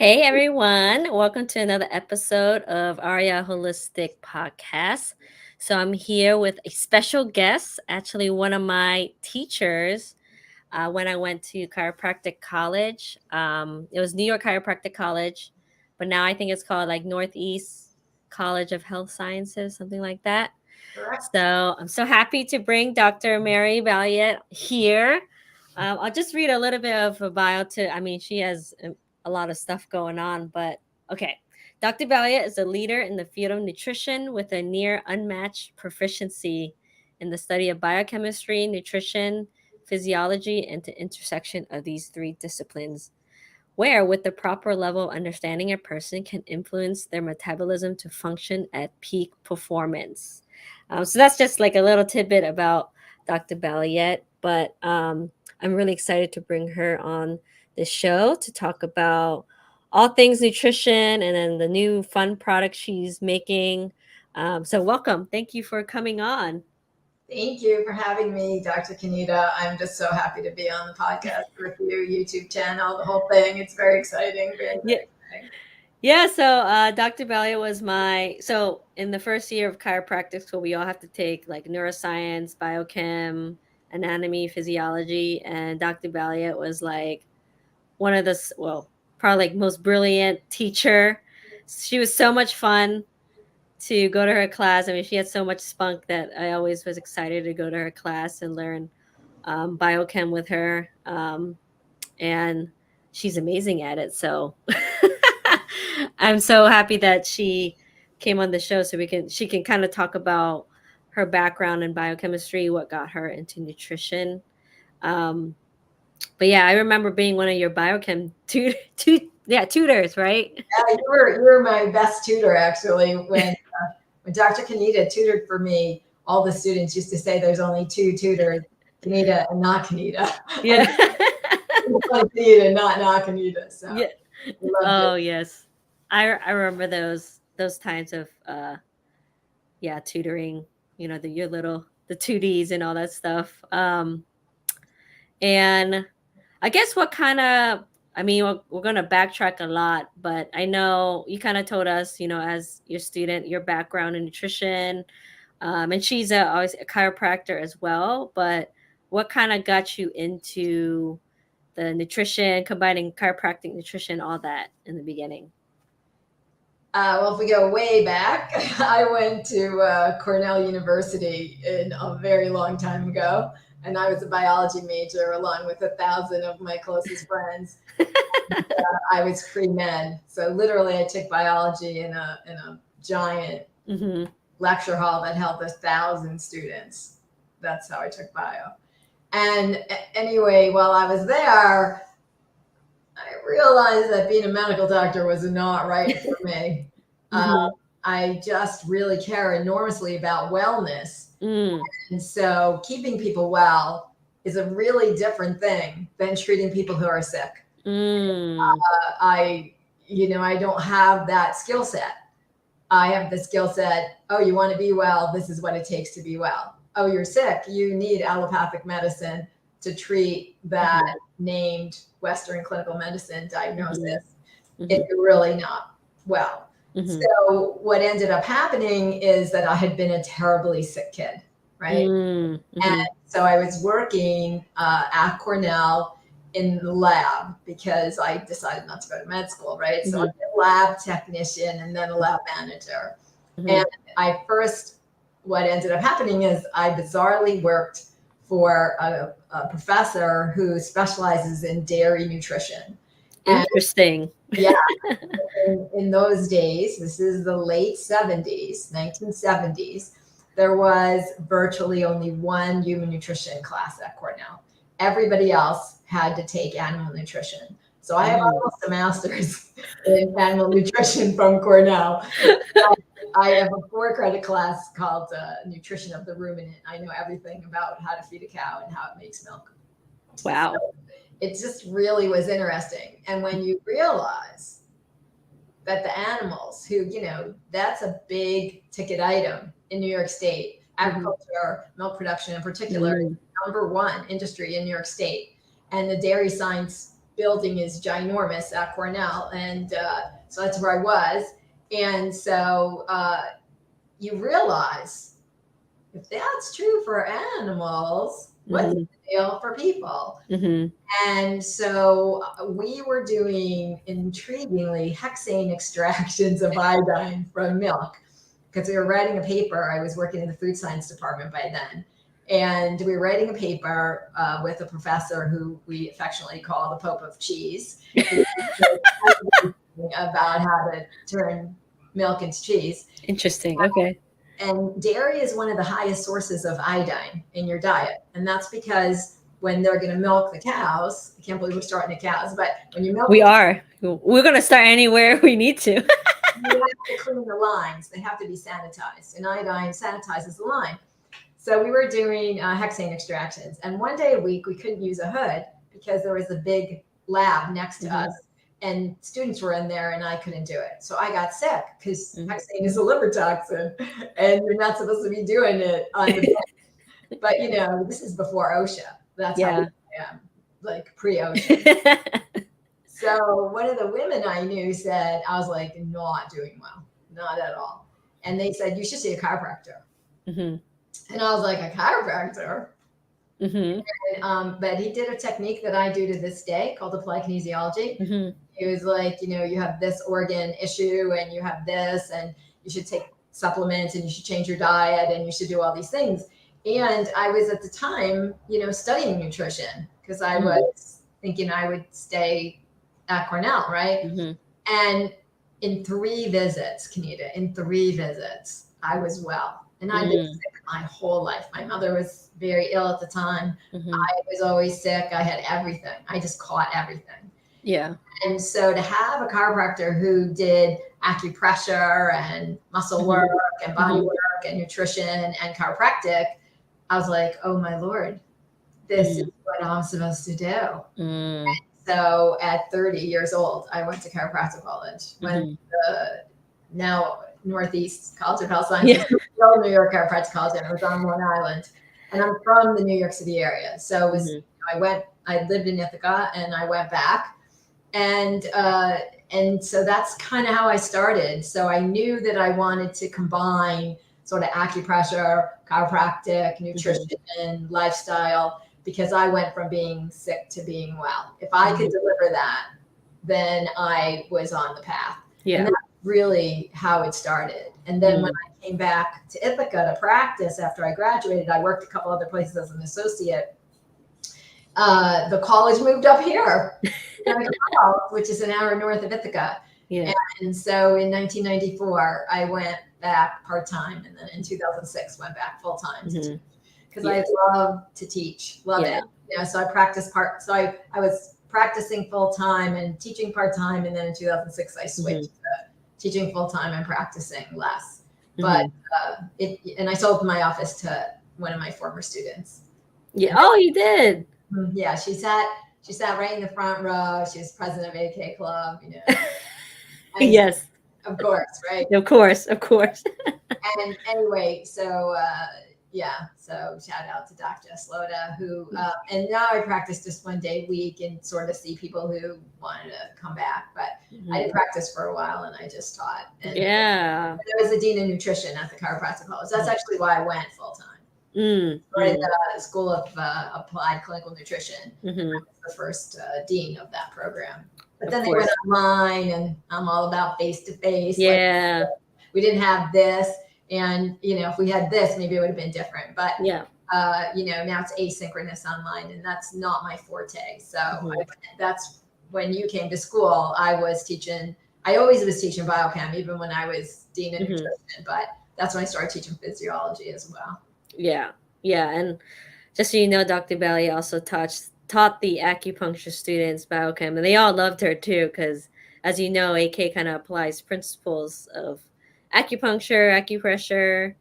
Hey everyone, welcome to another episode of Arya Holistic Podcast. So I'm here with a special guest, actually one of my teachers when I went to chiropractic college. It was New York Chiropractic College, but now I think it's called like Northeast College of Health Sciences, something like that. Correct. So I'm so happy to bring Dr. Mary Balliet here. I'll just read a little bit of a bio to, I mean, she has a lot of stuff going on, but okay. Dr. Balliet is a leader in the field of nutrition with a near unmatched proficiency in the study of biochemistry, nutrition, physiology, and the intersection of these three disciplines, where, with the proper level of understanding, a person can influence their metabolism to function at peak performance. So that's just like a little tidbit about Dr. Balliet, but I'm really excited to bring her on this show to talk about all things nutrition and then the new fun product she's making. So welcome. Thank you for coming on. Thank you for having me, Dr. Kanita. I'm just so happy to be on the podcast with you, YouTube channel, the whole thing. It's very exciting, very, Yeah, very exciting. Yeah, so Dr. Balliet was so in the first year of chiropractic school, we all have to take like neuroscience, biochem, anatomy, physiology, and Dr. Balliet was like one of the, probably like most brilliant teacher. She was so much fun to go to her class. I mean, she had so much spunk that I always was excited to go to her class and learn biochem with her. And she's amazing at it. So I'm so happy that she came on the show so she can kind of talk about her background in biochemistry, what got her into nutrition. Um, but yeah, I remember being one of your biochem tutors, right? Yeah, you were my best tutor actually. When Dr. Kanita tutored for me, all the students used to say there's only two tutors, Kanita and not Kanita. Yeah. Like Kanita, not Kanita. So Yeah. I loved it. Oh yes. I remember those times of yeah, tutoring, your little the 2Ds and all that stuff. And I guess what kind of, I mean, we're going to backtrack a lot, but I know you kind of told us, as your student, your background in nutrition, and she's always a chiropractor as well. But what kind of got you into the nutrition, combining chiropractic, nutrition, all that in the beginning? Well, if we go way back, I went to Cornell University in a very long time ago, and I was a biology major along with 1,000 of my closest friends. I was pre-med, so literally I took biology in a giant Hmm. lecture hall that held 1,000 students. That's how I took bio. And anyway, while I was there, I realized that being a medical doctor was not right for me. Uh, Hmm. I just really care enormously about wellness. Mm. And so keeping people well is a really different thing than treating people who are sick. Mm. I, I don't have that skill set. I have the skill set. Oh, you want to be well. This is what it takes to be well. Oh, you're sick. You need allopathic medicine to treat that Hmm. named Western clinical medicine Hmm. diagnosis if Hmm. you're really not well. Hmm. So what ended up happening is that I had been a terribly sick kid, right? Mm. And Hmm. so I was working at Cornell in the lab because I decided not to go to med school, right? So I Hmm. was a lab technician and then a lab manager. Hmm. And what ended up happening is I bizarrely worked for a professor who specializes in dairy nutrition. And Interesting. yeah, in those days, this is the late 70s, 1970s, there was virtually only one human nutrition class at Cornell. Everybody else had to take animal nutrition. So I have Mm. almost a master's in animal nutrition from Cornell. I have a 4 credit class called Nutrition of the Ruminant. I know everything about how to feed a cow and how it makes milk. Wow. It just really was interesting. And when you realize that the animals who, that's a big ticket item in New York State. Mhm. Agriculture, milk production in particular, is Mm. the number one industry in New York State. And the dairy science building is ginormous at Cornell, and so that's where I was. And so you realize if that's true for animals, what's the deal for people? And so we were doing intriguingly hexane extractions of iodine from milk because we were writing a paper. I was working in the food science department by then. And we were writing a paper with a professor who we affectionately call the Pope of Cheese about how to turn milk into cheese. Interesting. Okay. And dairy is one of the highest sources of iodine in your diet. And that's because when they're going to milk the cows, I can't believe we're starting at cows, but when you milk we're going to start anywhere we need to. You have to clean the lines. They have to be sanitized, and iodine sanitizes the line. So we were doing hexane extractions, and one day a week we couldn't use a hood because there was a big lab next to us, and students were in there, and I couldn't do it. So I got sick because hexane is a liver toxin, and you're not supposed to be doing it on the bed. But this is before OSHA. That's how I am, like pre-OSHA. So one of the women I knew said, I was like, not doing well, not at all. And they said, you should see a chiropractor. And I was like, a chiropractor? But he did a technique that I do to this day called applied kinesiology. He was like, you have this organ issue and you have this, and you should take supplements and you should change your diet and you should do all these things. And I was at the time, studying nutrition because I was thinking I would stay at Cornell, right? And in 3 visits, Kenita, I was well. And I've been sick my whole life. My mother was very ill at the time. I was always sick. I had everything. I just caught everything. Yeah. And so to have a chiropractor who did acupressure and muscle work and body work and nutrition and chiropractic, I was like, oh my Lord, this is what I'm supposed to do. So at 30 years old, I went to chiropractic college. Went to the now Northeast College of Health Sciences, New York Chiropractic College, and I was on Long Island. And I'm from the New York City area. So it was, I lived in Ithaca and I went back. And so that's kind of how I started. So I knew that I wanted to combine sort of acupressure, chiropractic, nutrition, lifestyle, because I went from being sick to being well. If I could deliver that, then I was on the path. And that's really how it started. And then when I came back to Ithaca to practice after I graduated, I worked a couple other places as an associate. The college moved up here, which is an hour north of Ithaca. And so in 1994, I went back part-time. And then in 2006, went back full-time because I love to teach, it. So I practiced I was practicing full-time and teaching part-time. And then in 2006, I switched to teaching full-time and practicing less. But and I sold my office to one of my former students. Oh, you did? Yeah, she sat right in the front row. She was president of AK Club, Yes. Of course, right? Of course. And anyway, so so shout out to Dr. Slota, who and now I practice just one day a week and sort of see people who wanted to come back. But I didn't practice for a while and I just taught. And I was the dean of nutrition at the chiropractic college. That's actually why I went full time. Right at the School of Applied Clinical Nutrition. I was the first dean of that program. But then they went online, and I'm all about face-to-face. Yeah. Like, we didn't have this. And, if we had this, maybe it would have been different. But, now it's asynchronous online, and that's not my forte. So that's when you came to school, I always was teaching biochem, even when I was dean of nutrition. But that's when I started teaching physiology as well. Yeah. And just so you know, Dr. Balliet also taught the acupuncture students biochem, and they all loved her too, because as you know, AK kind of applies principles of acupressure.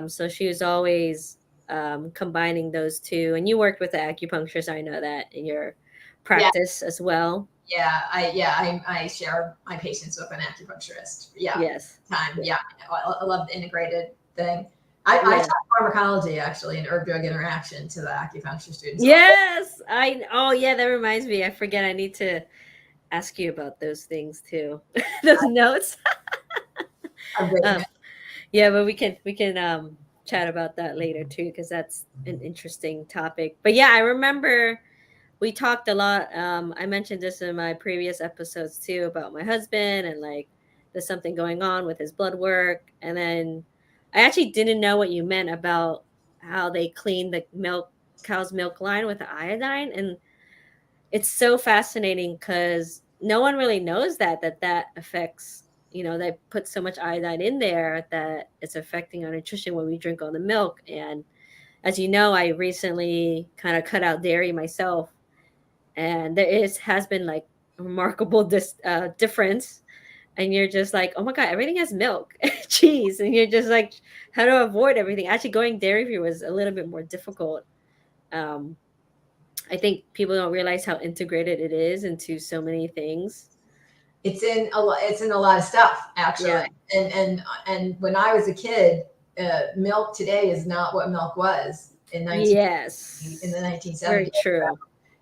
So she was always combining those two. And you worked with the acupuncturist, I know that, in your practice as well. I share my patients with an acupuncturist. Yes. I love the integrated thing. I Yeah. taught pharmacology actually and herb drug interaction to the acupuncture students. Yes. Oh yeah, that reminds me. I forget I need to ask you about those things too. Those notes. I'm great. Um, yeah, but we can chat about that later too, because that's an interesting topic. But yeah, I remember we talked a lot. I mentioned this in my previous episodes too about my husband and like there's something going on with his blood work. And then I actually didn't know what you meant about how they clean the cow's milk line with the iodine. And it's so fascinating because no one really knows that affects, they put so much iodine in there that it's affecting our nutrition when we drink all the milk. And as you know, I recently kind of cut out dairy myself, and has been like a remarkable difference. And you're just like, oh my god, everything has milk, cheese, and you're just like, how to avoid everything. Actually, going dairy free was a little bit more difficult. um I think people don't realize how integrated it is into so many things. It's in a lot. It's in a lot of stuff actually. Yeah. And when I was a kid, milk today is not what milk was in the Yes. Very 1970s. true.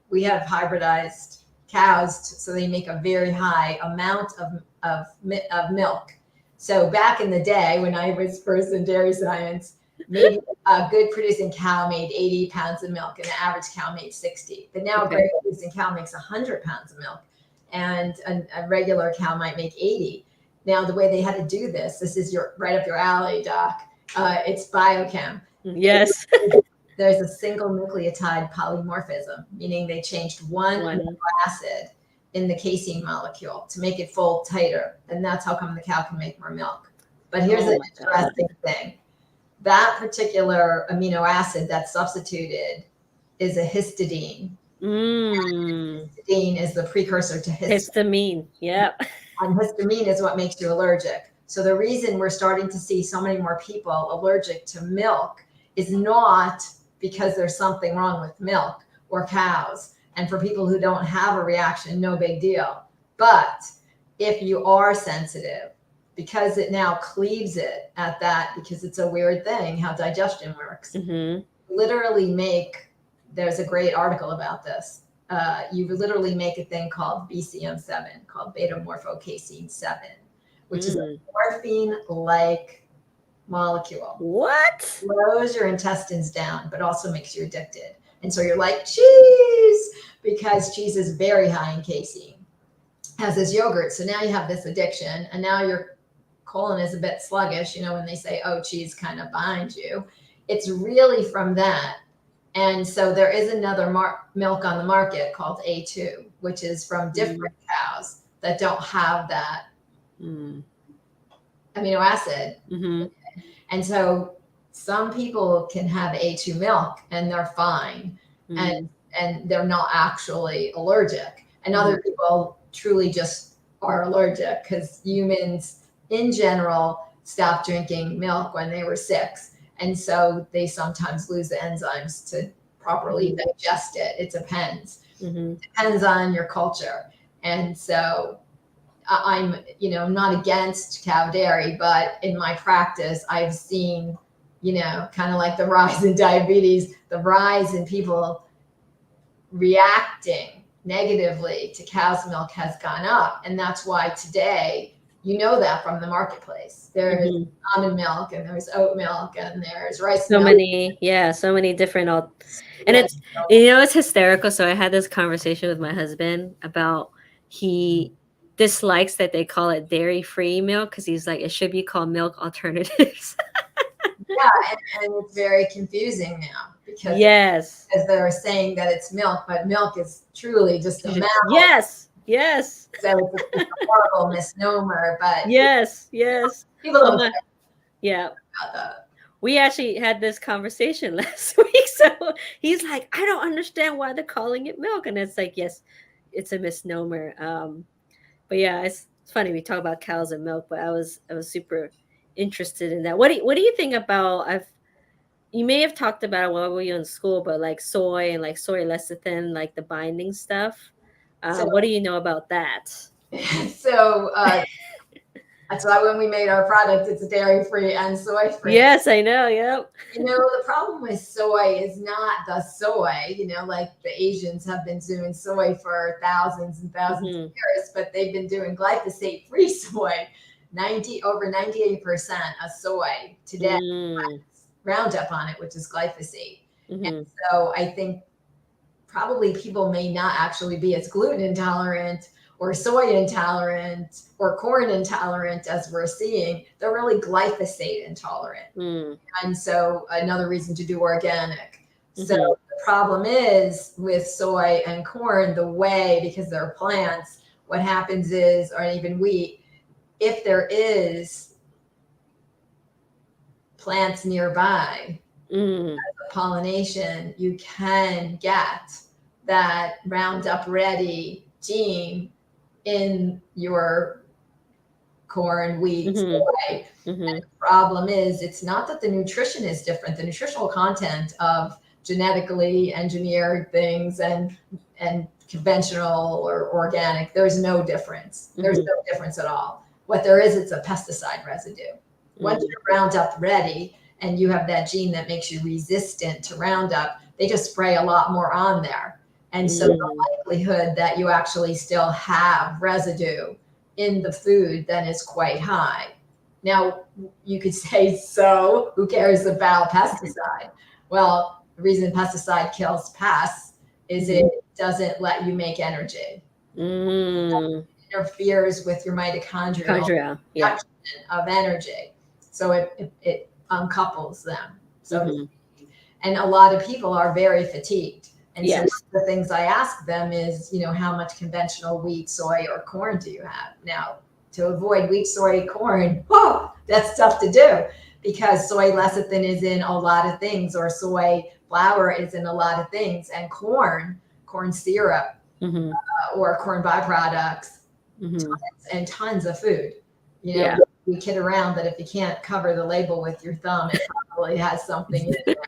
We have hybridized cows, so they make a very high amount of milk. So back in the day when I was first in dairy science, maybe a good producing cow made 80 pounds of milk and the average cow made 60. But now a Okay. great producing cow makes 100 pounds of milk and a regular cow might make 80. Now, the way they had to do this is right up your alley, Doc. It's biochem. Yes. There's a single nucleotide polymorphism, meaning they changed one amino One. acid in the casein molecule to make it fold tighter. And that's how come the cow can make more milk. But here's Oh an my god. interesting thing. That particular amino acid that's substituted is a histidine. Mm. Histidine is the precursor to histamine. Histamine. Yep. And histamine is what makes you allergic. So the reason we're starting to see so many more people allergic to milk is not because there's something wrong with milk or cows. And for people who don't have a reaction, no big deal. But if you are sensitive, because it now cleaves it at that, because it's a weird thing how digestion works, Mm-hmm. literally there's a great article about this. You literally make a thing called BCM7, called beta morphocasein 7, which is a Mm. morphine-like molecule. What? Slows your intestines down, but also makes you addicted. And so you're like, cheese, because cheese is very high in casein, as is yogurt. So now you have this addiction, and now your colon is a bit sluggish. When they say, oh, cheese kind of binds you, it's really from that. And so there is another milk on the market called A2, which is from different cows that don't have that Mm. amino acid. Mm-hmm. And so some people can have A2 milk and they're fine, Mm. and they're not actually allergic. And Mm-hmm. other people truly just are allergic because humans in general stopped drinking milk when they were 6. And so they sometimes lose the enzymes to properly digest it. It depends. Mm-hmm. Depends on your culture. And so I'm, not against cow dairy, but in my practice, I've seen, kind of like the rise in diabetes, the rise in people reacting negatively to cow's milk has gone up. And that's why today, that from the marketplace. There's almond milk and there's oat milk and there's rice So milk. so many different and Yeah. it's hysterical. So I had this conversation with my husband about he dislikes that they call it dairy free milk because he's like, it should be called milk alternatives. Yeah, and it's very confusing now because Yes. they're saying that it's milk, but milk is truly just a mammal. Yes. Yes. So it's a horrible misnomer, but Yes. Yes. people Oh don't my. care Yeah. about that. We actually had this conversation last week. So he's like, I don't understand why they're calling it milk. And it's like, yes, it's a misnomer. But yeah, it's funny we talk about cows and milk, but I was super interested in that. What do you think about you may have talked about it while we were in school, but like soy and like soy lecithin, like the binding stuff. So, What do you know about that? so That's why when we made our product, it's dairy-free and soy-free. Yes, I know. Yep. The problem with soy is not the soy, like the Asians have been doing soy for thousands and thousands of years, but they've been doing glyphosate-free soy. Over 98% of soy today has Roundup on it, which is glyphosate. And so I think probably people may not actually be as gluten intolerant or soy intolerant or corn intolerant as we're seeing. They're really glyphosate intolerant. And so another reason to do organic. So the problem is with soy and corn, because they're plants, what happens is, or even wheat, if there is plants nearby, pollination, you can get that Roundup Ready gene in your corn, wheat, soy. And the problem is, it's not that the nutrition is different. The nutritional content of genetically engineered things and conventional or organic, there's no difference. There's no difference at all. What there is, it's a pesticide residue. Once you're Roundup Ready and you have that gene that makes you resistant to Roundup, they just spray a lot more on there. And so the likelihood that you actually still have residue in the food then is quite high. Now, you could say, so who cares about pesticide? Well, the reason pesticide kills pests is it doesn't let you make energy. It interferes with your mitochondrial production of energy. So it uncouples them. So and a lot of people are very fatigued. And so one of the things I ask them is, how much conventional wheat, soy, or corn do you have? Now, to avoid wheat, soy, corn, that's tough to do because soy lecithin is in a lot of things, or soy flour is in a lot of things, and corn syrup, or corn byproducts, tons and tons of food. We kid around that if you can't cover the label with your thumb, it probably has something in it.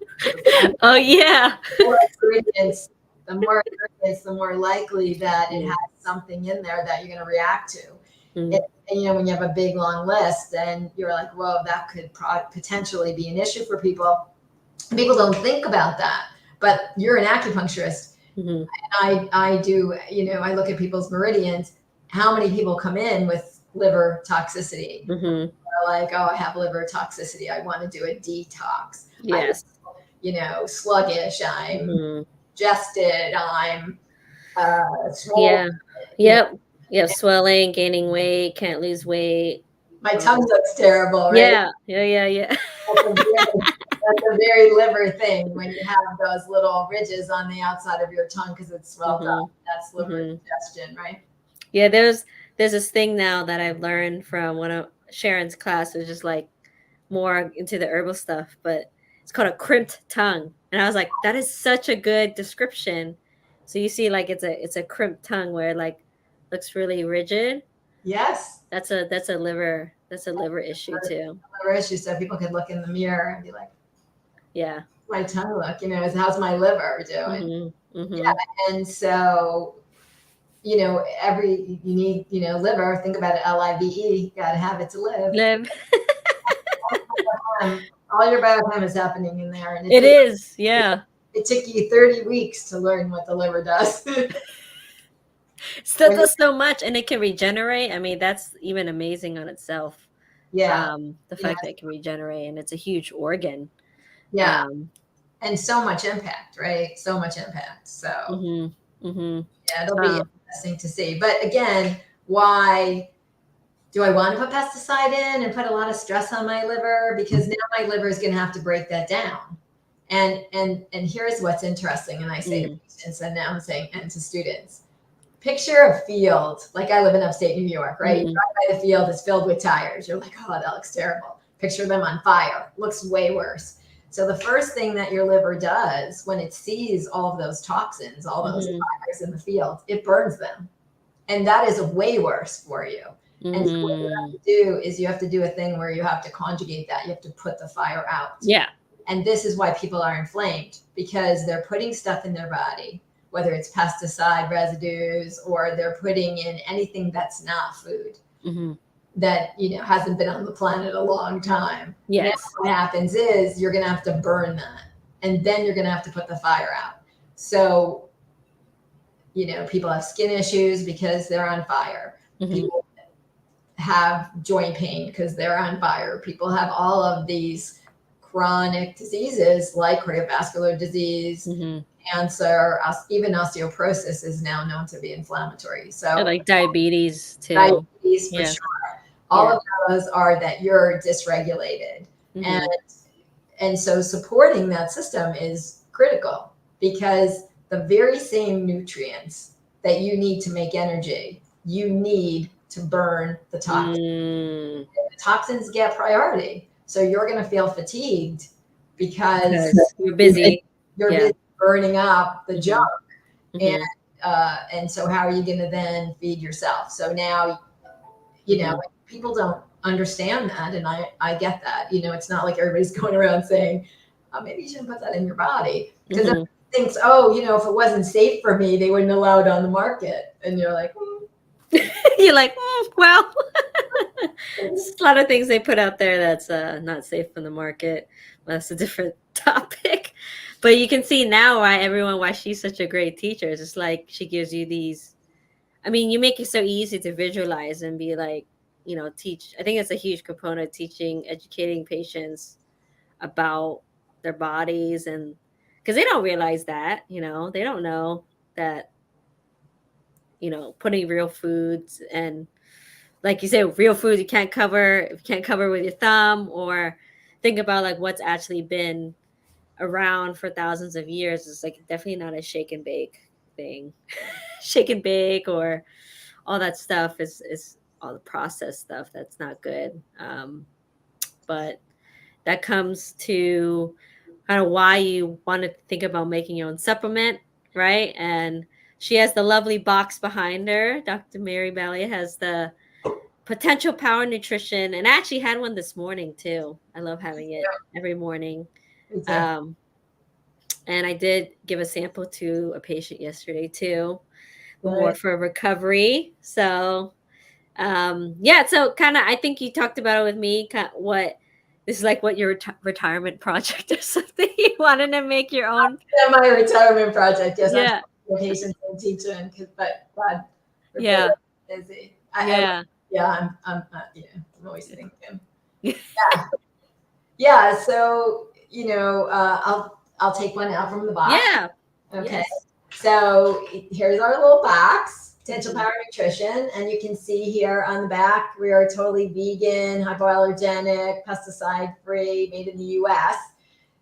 Oh, yeah. The more ingredients, the more likely that it has something in there that you're going to react to. And, when you have a big, long list, then you're like, whoa, that could potentially be an issue for people. People don't think about that. But you're an acupuncturist. And I do, I look at people's meridians. How many people come in with liver toxicity? They're like, oh, I have liver toxicity. I want to do a detox. Yes. I'm, sluggish. I'm congested. I'm swollen. Yep. Swelling, gaining weight, can't lose weight. My tongue looks terrible, right? Yeah. That's a very liver thing when you have those little ridges on the outside of your tongue because it's swelled up. That's liver congestion, right? Yeah, there's this thing now that I've learned from one of Sharon's class, which is like more into the herbal stuff, but it's called a crimped tongue. And I was like, that is such a good description. So you see, like it's a crimped tongue where it like looks really rigid. Yes. That's a liver issue too. Liver issue, so people could look in the mirror and be like, yeah, my tongue look, how's my liver doing? Yeah. And so, you need, liver, think about it, LIVE, gotta have it to live. All your biochem is happening in there. And it is. Yeah. It took you 30 weeks to learn what the liver does. Still does so much, and it can regenerate. I mean, that's even amazing on itself. Yeah. The fact that it can regenerate, and it's a huge organ. Yeah. And so much impact, right? So much impact. So yeah, it'll be interesting to see. But again, why do I want to put pesticide in and put a lot of stress on my liver? Because now my liver is going to have to break that down. And here's what's interesting. And I say to patients, and now I'm saying, and to students, picture a field. Like I live in upstate New York, right? You drive by the field, it's filled with tires. You're like, oh, that looks terrible. Picture them on fire. Looks way worse. So the first thing that your liver does when it sees all of those toxins, all those fires in the field, it burns them. And that is way worse for you. And so what you have to do is you have to do a thing where you have to conjugate that. You have to put the fire out. Yeah. And this is why people are inflamed, because they're putting stuff in their body, whether it's pesticide residues or they're putting in anything that's not food. that, hasn't been on the planet a long time. Now Yes. what happens is you're going to have to burn that, and then you're going to have to put the fire out. So, people have skin issues because they're on fire. People have joint pain because they're on fire. People have all of these chronic diseases like cardiovascular disease, cancer, even osteoporosis is now known to be inflammatory. So like diabetes too. Diabetes for sure. All of those are that you're dysregulated. And so supporting that system is critical, because the very same nutrients that you need to make energy, you need to burn the toxins. The toxins get priority. So you're going to feel fatigued because you're busy. You're busy burning up the junk. And so how are you going to then feed yourself? So now, people don't understand that. And I get that. It's not like everybody's going around saying, oh, maybe you shouldn't put that in your body. Because everybody thinks, if it wasn't safe for me, they wouldn't allow it on the market. And you're like, You're like, well, there's a lot of things they put out there that's not safe for the market. Well, that's a different topic. But you can see now why she's such a great teacher. It's just like she gives you these. I mean, you make it so easy to visualize and be like, teach. I think it's a huge component of educating patients about their bodies, and because they don't realize that, they don't know that, putting real foods, and like you say, real food you can't cover with your thumb, or think about like what's actually been around for thousands of years. It's like definitely not a shake and bake thing. Shake and bake or all that stuff is all the processed stuff that's not good. But that comes to kind of why you want to think about making your own supplement, right? And she has the lovely box behind her. Dr. Mary Balliet has the Potential Power Nutrition, and I actually had one this morning too. I love having it every morning. And I did give a sample to a patient yesterday too, more for recovery. So so kind of, I think you talked about it with me, what this is like, what your retirement project or something. You wanted to make your own. My retirement project, yes. Yeah. I'm patients and teaching, but God, we're busy. I'm always thinking. So I'll take one out from the box. Yeah. Okay. Yes. So here's our little box, Potential Power Nutrition. And you can see here on the back, we are totally vegan, hypoallergenic, pesticide free, made in the US.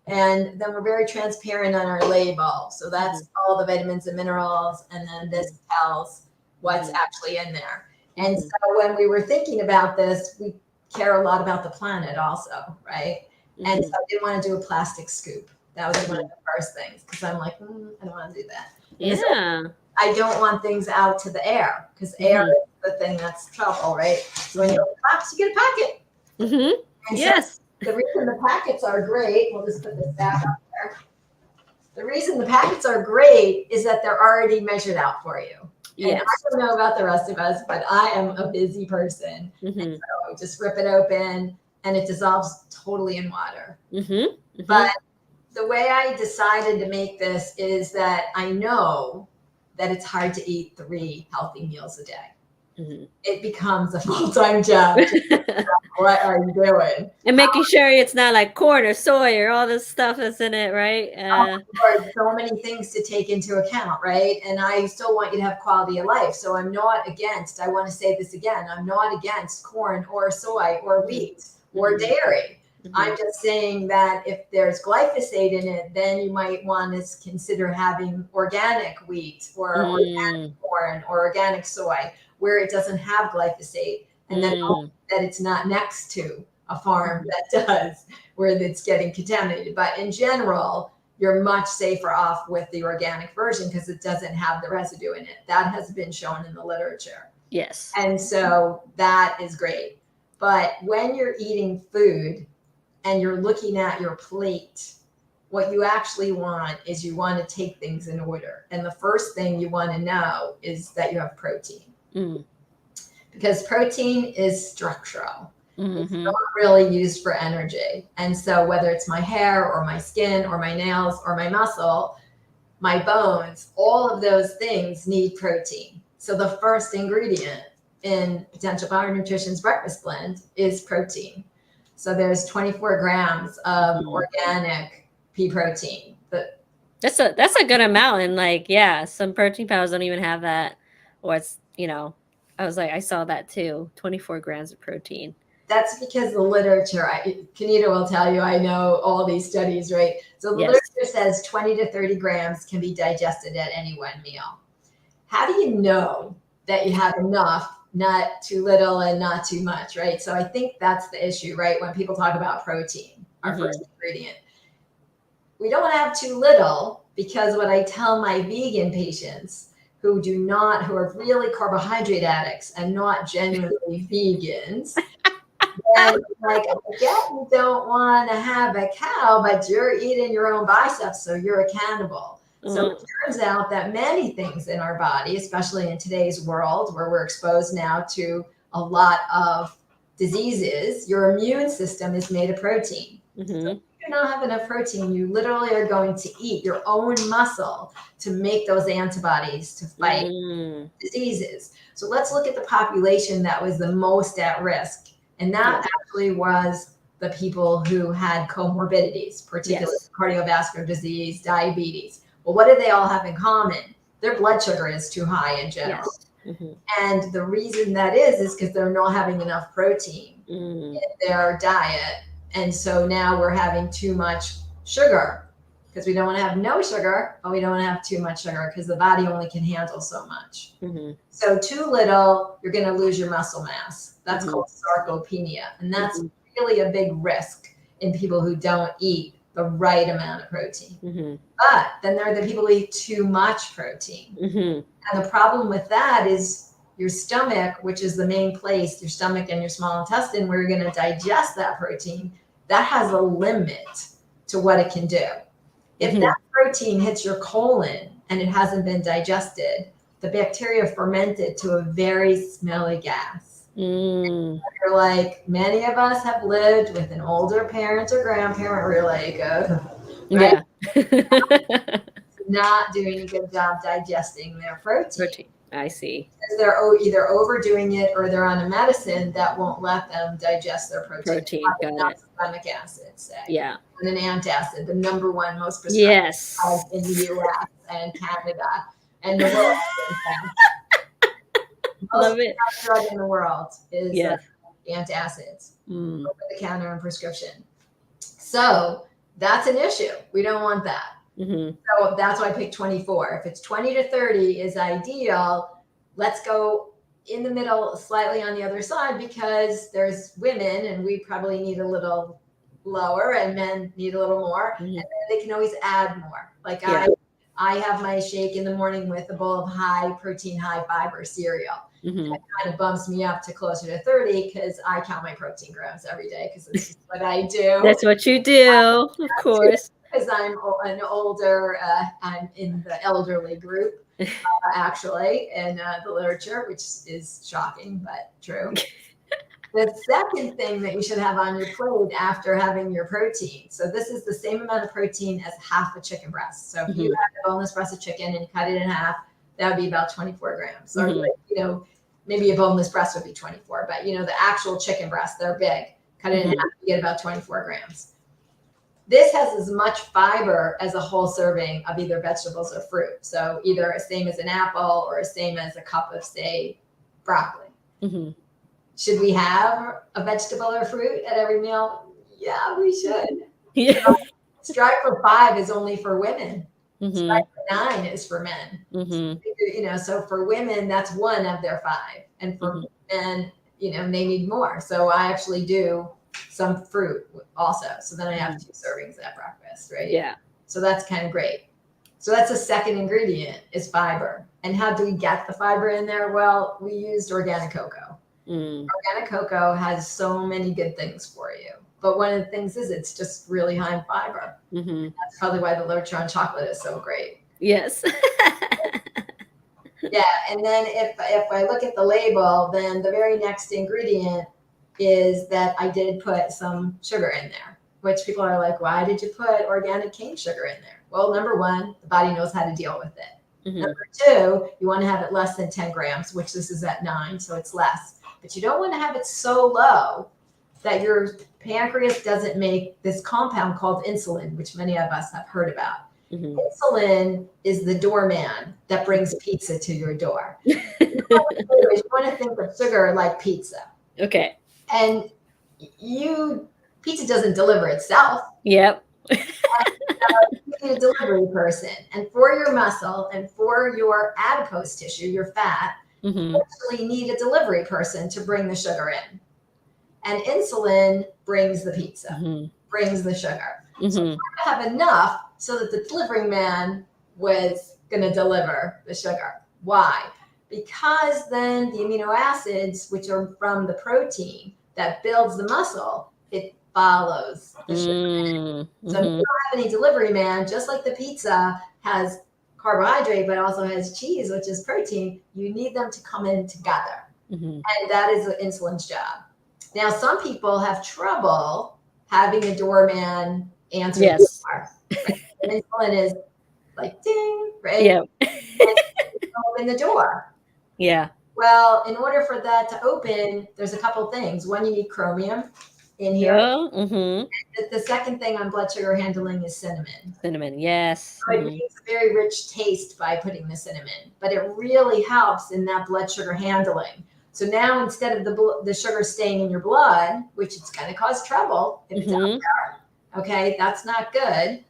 And then we're very transparent on our label. So that's all the vitamins and minerals. And then this tells what's actually in there. And so when we were thinking about this, we care a lot about the planet also, right? And so I didn't want to do a plastic scoop. That was one of the first things, because I'm like, I don't want to do that. And so I don't want things out to the air, because air is the thing that's trouble, right? So when you open the box, you get a packet. And so the reason the packets are great, we'll just put this back up there. The reason the packets are great is that they're already measured out for you. And I don't know about the rest of us, but I am a busy person. And so just rip it open, and it dissolves totally in water. But the way I decided to make this is that I know that it's hard to eat 3 healthy meals a day. It becomes a full-time job. What are you doing? And making sure it's not like corn or soy or all this stuff that's in it, right? So many things to take into account, right? And I still want you to have quality of life. So I'm not against, I want to say this again, I'm not against corn or soy or wheat or dairy. I'm just saying that if there's glyphosate in it, then you might want to consider having organic wheat or organic corn or organic soy, where it doesn't have glyphosate, and then that it's not next to a farm that does, where it's getting contaminated. But in general, you're much safer off with the organic version because it doesn't have the residue in it. That has been shown in the literature. Yes. And so that is great. But when you're eating food and you're looking at your plate, what you actually want is you want to take things in order. And the first thing you want to know is that you have protein. because protein is structural. It's Mm-hmm. not really used for energy. And so whether it's my hair or my skin or my nails or my muscle, my bones, all of those things need protein. So the first ingredient in Potential Power Nutrition's breakfast blend is protein. So there's 24 grams of organic pea protein. That's a good amount. And like, yeah, some protein powders don't even have that. Or it's, I was like, I saw that too. 24 grams of protein. That's because the literature, Kenita will tell you, I know all these studies, right? So the Yes. literature says 20 to 30 grams can be digested at any one meal. How do you know that you have enough, not too little and not too much, right? So I think that's the issue, right? When people talk about protein, our first ingredient, we don't want to have too little, because what I tell my vegan patients who are really carbohydrate addicts and not genuinely vegans, and like, I get you don't want to have a cow, but you're eating your own biceps, so you're a cannibal. So it turns out that many things in our body, especially in today's world where we're exposed now to a lot of diseases, your immune system is made of protein. So if you do not have enough protein, you literally are going to eat your own muscle to make those antibodies to fight diseases. So let's look at the population that was the most at risk. And that actually was the people who had comorbidities, particularly cardiovascular disease, diabetes. Well, what do they all have in common? Their blood sugar is too high in general. And the reason that is because they're not having enough protein in their diet. And so now we're having too much sugar, because we don't want to have no sugar, but we don't want to have too much sugar, because the body only can handle so much. So too little, you're going to lose your muscle mass. That's called sarcopenia. And that's really a big risk in people who don't eat the right amount of protein. But then there are the people who eat too much protein. And the problem with that is your stomach, which is the main place, your stomach and your small intestine, where you're going to digest that protein, that has a limit to what it can do. If that protein hits your colon and it hasn't been digested, the bacteria ferment it to a very smelly gas. You're like, many of us have lived with an older parent or grandparent where you're like, right? Not doing a good job digesting their protein. I see. Because they're either overdoing it or they're on a medicine that won't let them digest their protein. Got it. Stomach acid, say. Yeah. And an antacid, the number one most prescribed in the US and Canada and the world. Love it. Most drug in the world is antacids, over the counter and prescription. So that's an issue. We don't want that. So that's why I picked 24. If it's 20 to 30 is ideal, let's go in the middle, slightly on the other side, because there's women and we probably need a little lower and men need a little more. And then they can always add more. Like I have my shake in the morning with a bowl of high protein, high fiber cereal. That kind of bumps me up to closer to 30, because I count my protein grams every day, because it's just what I do. That's what you do, of course. Because I'm an older, I'm in the elderly group, actually, in the literature, which is shocking, but true. The second thing that you should have on your plate after having your protein. So this is the same amount of protein as half a chicken breast. So if you had a boneless breast of chicken and you cut it in half, that would be about 24 grams. So, maybe a boneless breast would be 24, but the actual chicken breast, they're big. Cut it in half, you get about 24 grams. This has as much fiber as a whole serving of either vegetables or fruit. So either same as an apple or same as a cup of, say, broccoli. Should we have a vegetable or fruit at every meal? Yeah, we should. Strive for 5 is only for women. Strive for 9 is for men. So for women, that's 1 of their 5. And for men, they need more. So I actually do some fruit also. So then I have 2 servings at breakfast, right? Yeah. So that's kind of great. So that's a second ingredient, is fiber. And how do we get the fiber in there? Well, we used organic cocoa. Organic cocoa has so many good things for you. But one of the things is it's just really high in fiber. That's probably why the literature on chocolate is so great. Yes. Yeah, and then if I look at the label, then the very next ingredient is that I did put some sugar in there, which people are like, why did you put organic cane sugar in there? Well, number one, the body knows how to deal with it. Mm-hmm. Number two, you want to have it less than 10 grams, which this is at 9, so it's less. But you don't want to have it so low that your pancreas doesn't make this compound called insulin, which many of us have heard about. Mm-hmm. Insulin is the doorman that brings pizza to your door. You want to think of sugar like pizza. Okay. And pizza doesn't deliver itself. Yep. You need a delivery person. And for your muscle and for your adipose tissue, your fat, you actually need a delivery person to bring the sugar in. And insulin brings the pizza, brings the sugar. So you have to have enough so that the delivering man was going to deliver the sugar. Why? Because then the amino acids, which are from the protein that builds the muscle, it follows the sugar. So if you don't have any delivery man, just like the pizza has carbohydrate, but also has cheese, which is protein, you need them to come in together. And that is the insulin's job. Now, some people have trouble having a doorman answer the door. Right? Insulin is like ding, right? Yeah. Open the door. Yeah. Well, in order for that to open, there's a couple things. One, you need chromium in here. The second thing on blood sugar handling is cinnamon. Cinnamon, yes. So it makes a very rich taste by putting the cinnamon, but it really helps in that blood sugar handling. So now instead of the sugar staying in your blood, which it's going to cause trouble if it's out there, okay, that's not good.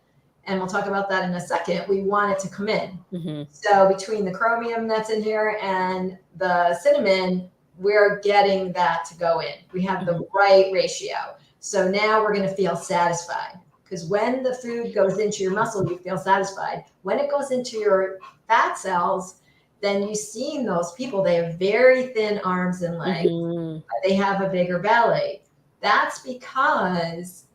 And we'll talk about that in a second. We want it to come in. So between the chromium that's in here and the cinnamon, we're getting that to go in. We have the right ratio. So now we're going to feel satisfied, because when the food goes into your muscle, you feel satisfied. When it goes into your fat cells, then you've seen those people, they have very thin arms and legs, but they have a bigger belly. That's because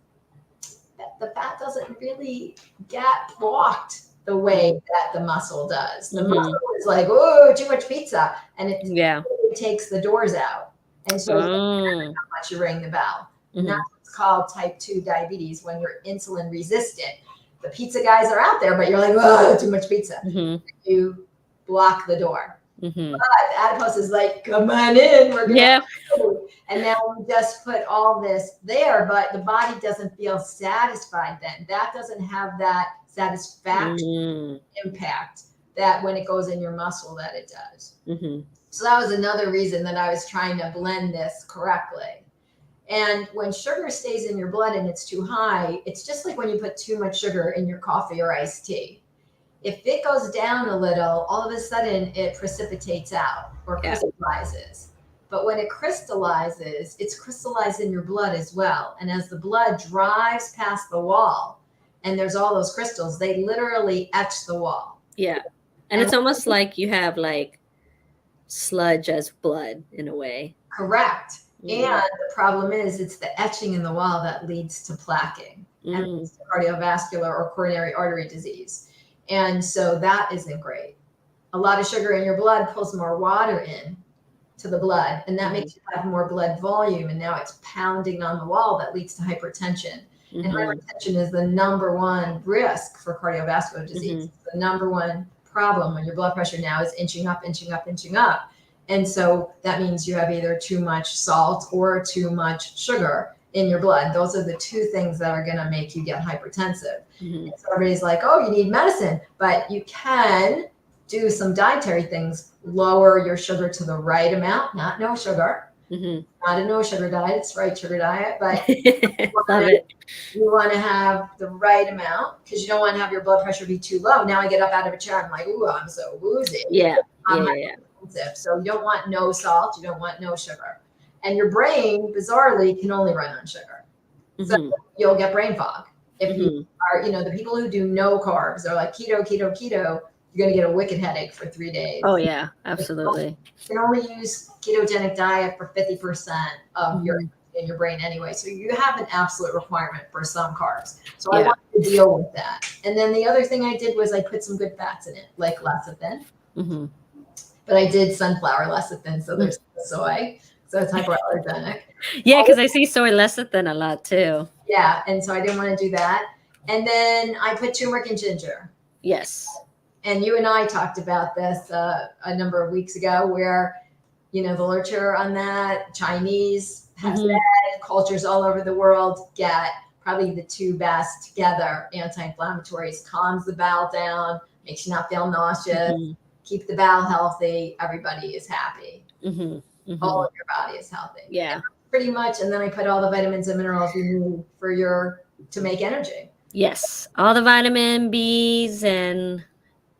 the fat doesn't really get blocked the way that the muscle does. The muscle is like, oh, too much pizza. And it really takes the doors out. And so how much you ring the bell. And that's what's called type 2 diabetes, when you're insulin resistant. The pizza guys are out there, but you're like, oh, too much pizza. You block the door. But adipose is like, come on in, we're gonna food. And now we just put all this there, but the body doesn't feel satisfied then. That doesn't have that satisfaction impact that when it goes in your muscle that it does. So that was another reason that I was trying to blend this correctly. And when sugar stays in your blood and it's too high, it's just like when you put too much sugar in your coffee or iced tea. If it goes down a little, all of a sudden it precipitates out or crystallizes. But when it crystallizes, it's crystallized in your blood as well. And as the blood drives past the wall and there's all those crystals, they literally etch the wall. Yeah. And it's almost like you have like sludge as blood in a way. Correct. And the problem is it's the etching in the wall that leads to plaquing and leads to cardiovascular or coronary artery disease. And so that isn't great. A lot of sugar in your blood pulls more water in to the blood, and that makes you have more blood volume. And now it's pounding on the wall that leads to hypertension. And hypertension is the number one risk for cardiovascular disease. It's the number one problem when your blood pressure now is inching up, inching up, inching up. And so that means you have either too much salt or too much sugar in your blood. Those are the two things that are going to make you get hypertensive. So everybody's like, oh, you need medicine, but you can do some dietary things. Lower your sugar to the right amount, not no sugar, not a no sugar diet. It's right sugar diet, but you want to have the right amount, because you don't want to have your blood pressure be too low. Now I get up out of a chair, I'm like, ooh, I'm so woozy. So you don't want no salt, you don't want no sugar. And your brain, bizarrely, can only run on sugar. So you'll get brain fog. If you are, the people who do no carbs are like keto, keto, keto, you're going to get a wicked headache for 3 days. Oh, yeah, absolutely. You can only use ketogenic diet for 50% of in your brain anyway. So you have an absolute requirement for some carbs. So I wanted to deal with that. And then the other thing I did was I put some good fats in it, like lecithin. but I did sunflower lecithin, so there's soy, so it's hypoallergenic. Yeah, because I see soy lecithin a lot too. Yeah, and so I didn't want to do that. And then I put turmeric and ginger. Yes. And you and I talked about this a number of weeks ago, where the literature on that, Chinese has Mhm. said cultures all over the world get probably the two best together anti-inflammatories, calms the bowel down, makes you not feel nauseous, Mhm. keep the bowel healthy, everybody is happy. Mhm. All Mhm. of your body is healthy. Yeah. Pretty much. And then I put all the vitamins and minerals you need to make energy. Yes. All the vitamin Bs and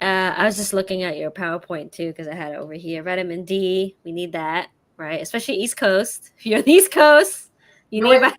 I was just looking at your PowerPoint too because I had it over here. Vitamin D, we need that, right? Especially East Coast. If you're on the East Coast, you need North,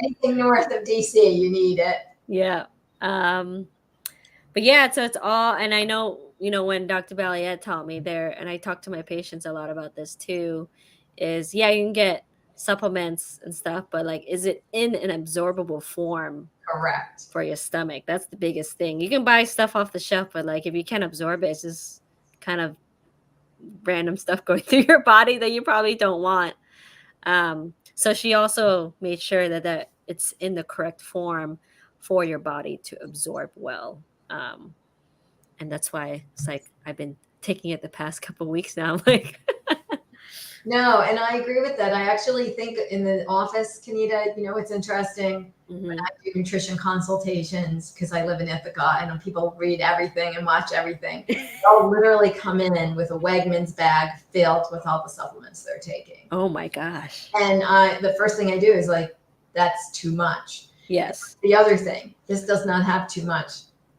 anything north of DC, you need it. yeah. But yeah, so it's all, and I know, when Dr. Balliet taught me there, and I talk to my patients a lot about this too, is yeah, you can get supplements and stuff, but like, is it in an absorbable form Correct. for your stomach? That's the biggest thing. You can buy stuff off the shelf, but like, if you can't absorb it, it's just kind of random stuff going through your body that you probably don't want. So she also made sure that it's in the correct form for your body to absorb well. And that's why it's like I've been taking it the past couple of weeks now. I'm like, No, and I agree with that. I actually think in the office, Kanita, it's interesting when mhm. I do nutrition consultations, because I live in Ithaca and people read everything and watch everything. They'll literally come in with a Wegmans bag filled with all the supplements they're taking. Oh my gosh. And the first thing I do is like, that's too much. Yes. The other thing, this does not have too much.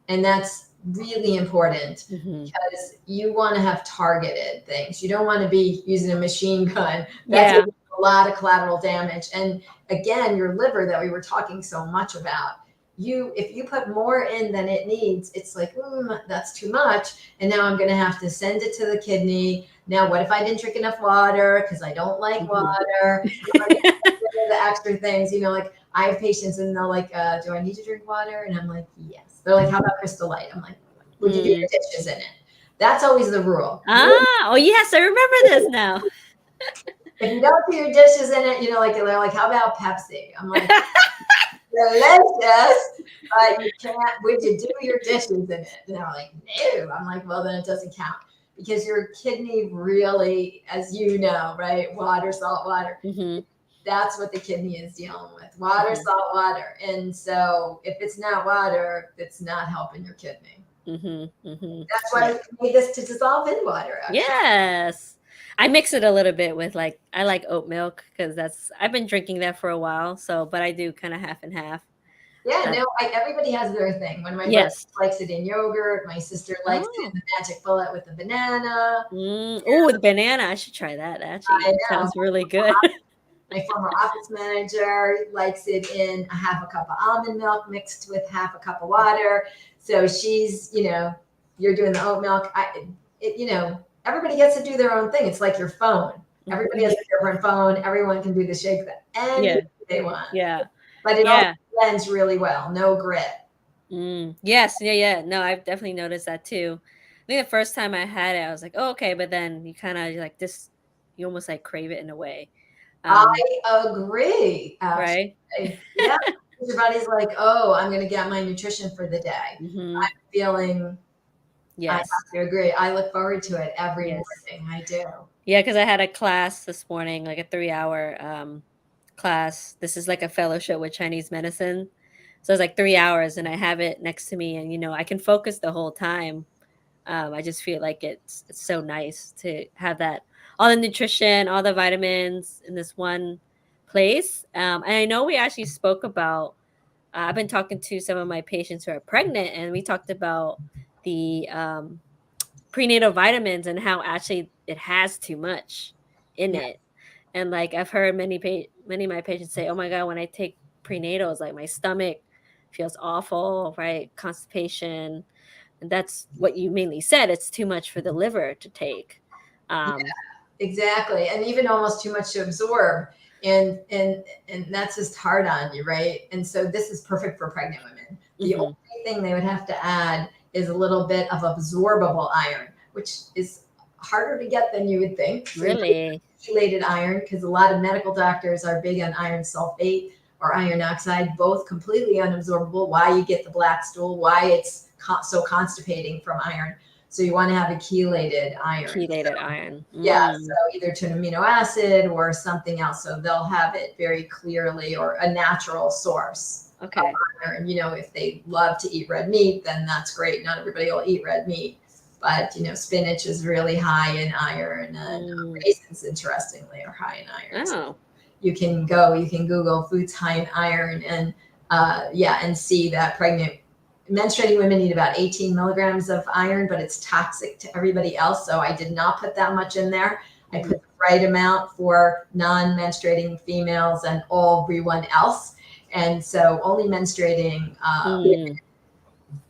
And that's really important Mhm. because you want to have targeted things. You don't want to be using a machine gun. That's Yeah. a lot of collateral damage. And again, your liver that we were talking so much about, if you put more in than it needs, it's like, that's too much. And now I'm going to have to send it to the kidney. Now, what if I didn't drink enough water because I don't like Mhm. water? I'm going to get the extra things, like I have patients and they're like, do I need to drink water? And I'm like, yes. They're like, how about Crystal Light? I'm like, would you do your dishes in it? That's always the rule. Oh yes, I remember this now. If you don't do your dishes in it, like they're like, how about Pepsi? I'm like, delicious, but you can't. Would you do your dishes in it? And they're like, no. I'm like, well, then it doesn't count because your kidney really, as you know, right? Water, salt water. Mhm. That's what the kidney is dealing with. Water, Mhm. salt water. And so if it's not water, it's not helping your kidney. Mhm. Mhm. That's Yeah. why we made this to dissolve in water, actually. Yes. I mix it a little bit with like I like oat milk because I've been drinking that for a while. So, but I do kind of half and half. Yeah, Uh, no, everybody has their thing. One of my brothers yes. likes it in yogurt. My sister likes it in Oh. the magic bullet with the banana. Oh, the banana. I should try that. I Actually, know. sounds really good. My former office manager likes it in a half a cup of almond milk mixed with half a cup of water. So she's, you're doing the oat milk. Everybody gets to do their own thing. It's like your phone. Everybody has a different phone. Everyone can do the shake that Yeah. anything they want. Yeah. But it also Yeah. blends really well. No grit. Yes. Yeah. Yeah. No, I've definitely noticed that too. I think the first time I had it, I was like, oh, okay. But then you kind of like this, you almost like crave it in a way. Um, I agree, right. actually. Yeah. Your body's like, oh, I'm going to get my nutrition for the day. Hmm. I'm feeling, I have Yes. to agree. I look forward to it every Yes. morning. I do. Yeah. Cause I had a class this morning, like a 3 hour class. This is like a fellowship with Chinese medicine. So it's like 3 hours and I have it next to me and, I can focus the whole time. I just feel like it's so nice to have that all the nutrition, all the vitamins in this one place. And I know we actually spoke about. I've been talking to some of my patients who are pregnant, and we talked about the prenatal vitamins and how actually it has too much in Yeah. it. And like I've heard many of my patients say, "Oh my god, when I take prenatals, like my stomach feels awful, right? Constipation." And that's what you mainly said. It's too much for the liver to take. Yeah, Um, exactly. And even almost too much to absorb. And that's just hard on you, right? And so this is perfect for pregnant women. The mhm. only thing they would have to add is a little bit of absorbable iron, which is harder to get than you would think. So Really? chelated iron, because a lot of medical doctors are big on iron sulfate or iron oxide, both completely unabsorbable. Why you get the black stool, why it's so constipating from iron. So you want to have a chelated iron. Chelated iron. Yeah, so either to an amino acid or something else. So they'll have it very clearly, or a natural source. Okay. Iron. If they love to eat red meat, then that's great. Not everybody will eat red meat. But spinach is really high in iron, and raisins, interestingly, are high in iron. Oh. So you can Google foods high in iron, and and see that menstruating women need about 18 milligrams of iron, but it's toxic to everybody else. So I did not put that much in there. I put the right amount for non-menstruating females and everyone else. And so only menstruating women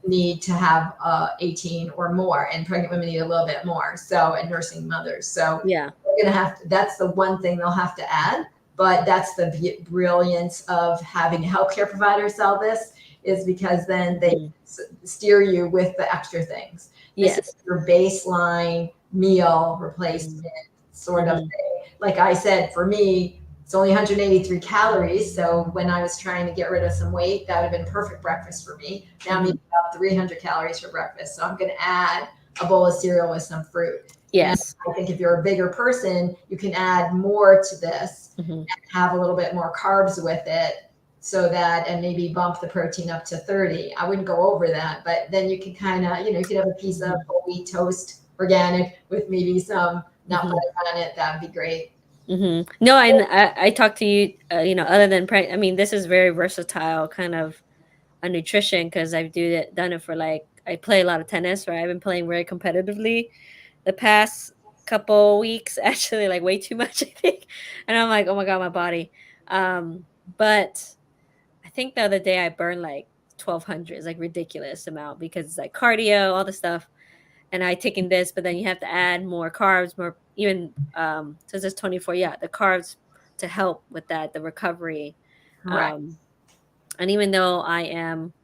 need to have 18 or more, and pregnant women need a little bit more. So, and nursing mothers. So yeah, they're gonna have to, that's the one thing they'll have to add. But that's the brilliance of having a healthcare provider sell this, is because then they steer you with the extra things. This is your baseline meal replacement sort of thing. Like I said, for me, it's only 183 calories. So when I was trying to get rid of some weight, that would have been perfect breakfast for me. Now I'm eating about 300 calories for breakfast. So I'm going to add a bowl of cereal with some fruit. Yes. And I think if you're a bigger person, you can add more to this and have a little bit more carbs with it, so that, and maybe bump the protein up to 30. I wouldn't go over that, but then you can kind of, you could have a piece of whole wheat toast, organic, with maybe some nut butter on it. That would be great. No, I talked to you, other than I mean, this is very versatile kind of a nutrition, because I've done it for, like, I play a lot of tennis, right? I've been playing very competitively the past couple weeks, actually, like way too much, I think. And I'm like, oh my God, my body. But I think the other day I burned like 1,200, it's like ridiculous amount, because it's like cardio, all the stuff. And I taken this, but then you have to add more carbs, more even so it's just 24, the carbs to help with that, the recovery. Correct. And even though I am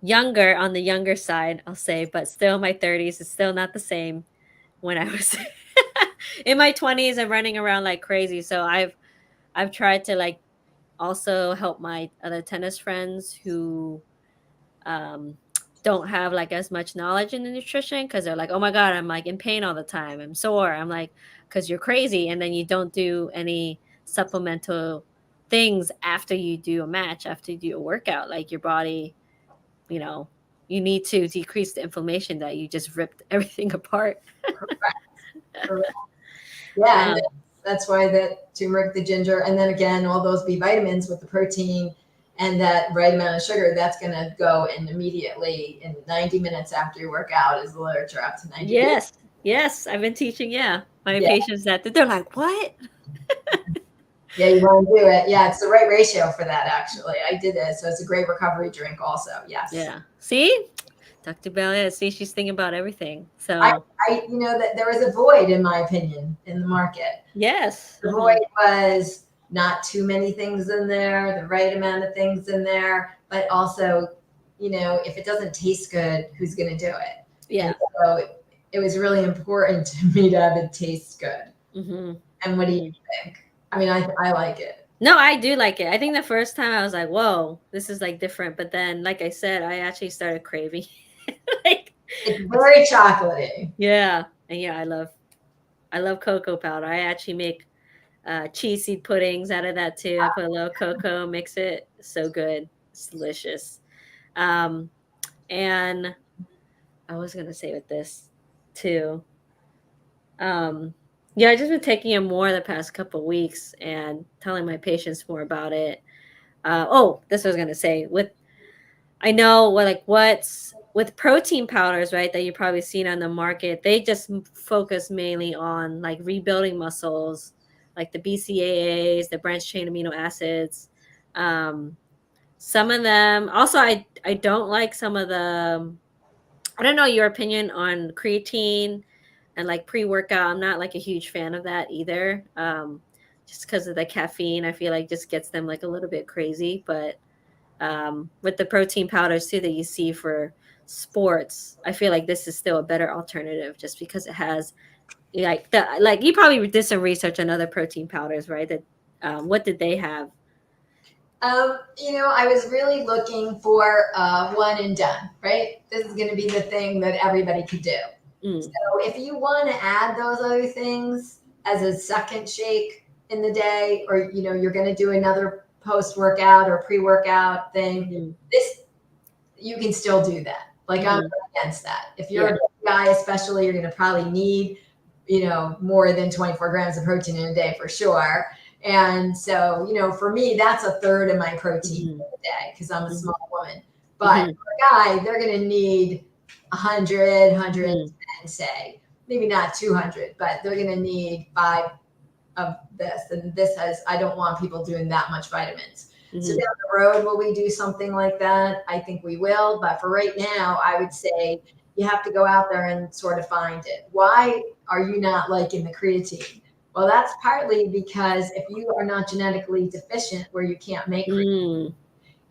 younger, on the younger side, I'll say, but still in my 30s, it's still not the same when I was in my 20s and running around like crazy. So I've tried to, like, also help my other tennis friends who um don't have like as much knowledge in the nutrition, because they're like, oh my God, I'm like in pain all the time, I'm sore. I'm like, because you're crazy, and then you don't do any supplemental things after you do a match, after you do a workout. Like, your body, you need to decrease the inflammation that you just ripped everything apart. Correct. Yeah, and that's why that turmeric, the ginger, and then again, all those B vitamins with the protein and that right amount of sugar, that's going to go in immediately in 90 minutes after you work out, is the literature, up to 90 minutes. Yes, I've been teaching, my patients that they're like, what? Yeah, you want to do it. Yeah, it's the right ratio for that, actually. I did it. So it's a great recovery drink also. Yes. Yeah. See? Dr. Balliett, see, she's thinking about everything. So I that there was a void, in my opinion, in the market. yes. The void was not too many things in there, the right amount of things in there, but also, if it doesn't taste good, who's going to do it? Yeah. And so it was really important to me to have it taste good. And what do you think? I mean, I like it. No, I do like it. I think the first time I was like, whoa, this is like different. But then, like I said, I actually started craving. Like, it's very chocolatey. Yeah. And I love cocoa powder. I actually make cheese seed puddings out of that too. I put a little cocoa, mix it. So good. It's delicious. And I was gonna say with this too. I just been taking it more the past couple weeks and telling my patients more about it. This was gonna say, I know what's with protein powders, right? That you've probably seen on the market. They just focus mainly on like rebuilding muscles, like the BCAAs, the branched chain amino acids. Some of them also, I don't like some of the. I don't know your opinion on creatine and like pre-workout. I'm not like a huge fan of that either. Just because of the caffeine, I feel like just gets them like a little bit crazy. But with the protein powders too that you see for sports, I feel like this is still a better alternative, just because it has like you probably did some research on other protein powders, right? That what did they have? I was really looking for one and done, right? This is going to be the thing that everybody could do. Mm, So if you want to add those other things as a second shake in the day, or you're going to do another post workout or pre workout thing, mm-hmm, this you can still do that. Like I'm mm-hmm, not against that. If you're yeah. a big guy, especially, you're going to probably need more than 24 grams of protein in a day for sure. And so, for me, that's a third of my protein Mm-hmm, in a day because I'm a mm-hmm, small woman. But mm-hmm, for a guy, they're going to need 100, mm-hmm, 110, say, maybe not 200, but they're going to need 5 of this. And I don't want people doing that much vitamins. So mm-hmm. down the road, will we do something like that? I think we will. But for right now, I would say you have to go out there and sort of find it. Why are you not liking the creatine? Well, that's partly because if you are not genetically deficient where you can't make creatine, Mm,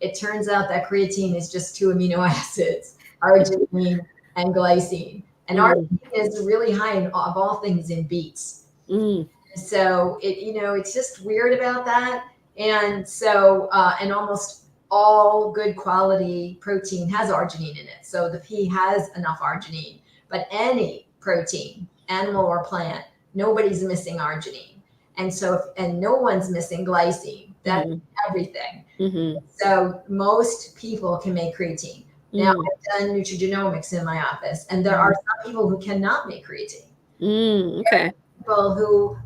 it turns out that creatine is just 2 amino acids, arginine and glycine. And mm, arginine is really high of all things in beets. mm, So it's just weird about that. And so, and almost all good quality protein has arginine in it. So the pea has enough arginine, but any protein, animal or plant, nobody's missing arginine. And so, and no one's missing glycine. That's mm-hmm, everything. mm-hmm, So most people can make creatine. Now mm, I've done nutrigenomics in my office, and there mm-hmm, are some people who cannot make creatine. okay. People who,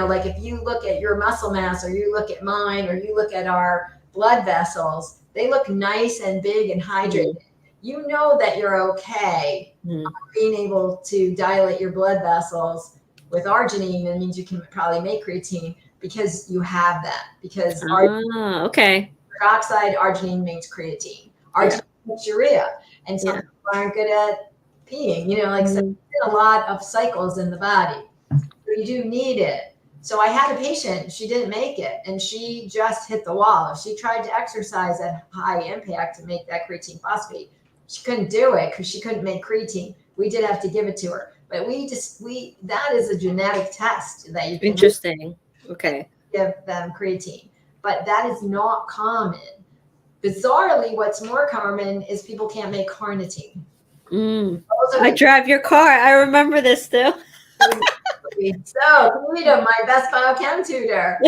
like if you look at your muscle mass or you look at mine or you look at our blood vessels, they look nice and big and hydrated. Mm-hmm, You know that you're okay mm-hmm. being able to dilate your blood vessels with arginine. That means you can probably make creatine because you have that. Because Ah, okay. peroxide, arginine makes creatine. Yeah, Arginine makes urea. And some yeah. people aren't good at peeing, so Mm-hmm, a lot of cycles in the body. So you do need it. So I had a patient, she didn't make it, and she just hit the wall. If she tried to exercise at high impact to make that creatine phosphate, she couldn't do it because she couldn't make creatine. We did have to give it to her. But that is a genetic test that you can interesting. Okay. give them creatine. But that is not common. Bizarrely, what's more common is people can't make carnitine. Mm. Those are I the drive your car. I remember this still. so Rita, my best biochem tutor,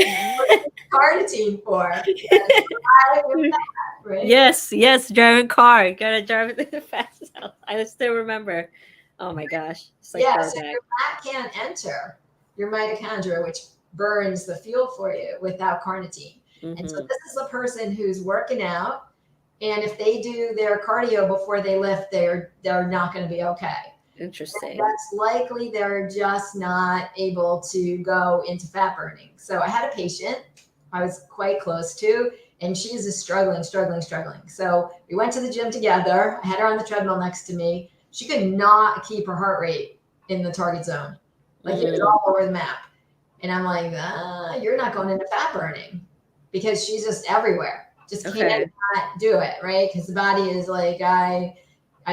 carnitine for. I with that, right? Yes, yes, driving car. Gotta drive it fast. I still remember. Oh my gosh, it's like Yeah, so throwback. your fat can't enter your mitochondria, which burns the fuel for you without carnitine. And so Mm-hmm. this is a person who's working out, and if they do their cardio before they lift, they're not going to be okay. Interesting. That's likely they're just not able to go into fat burning. So I had a patient I was quite close to, and she is just struggling, struggling, struggling. So we went to the gym together. I had her on the treadmill next to me. She could not keep her heart rate in the target zone. Like it was Mm, all over the map. And I'm like, you're not going into fat burning because she's just everywhere. Just can't okay. not do it, right? Because the body is like, I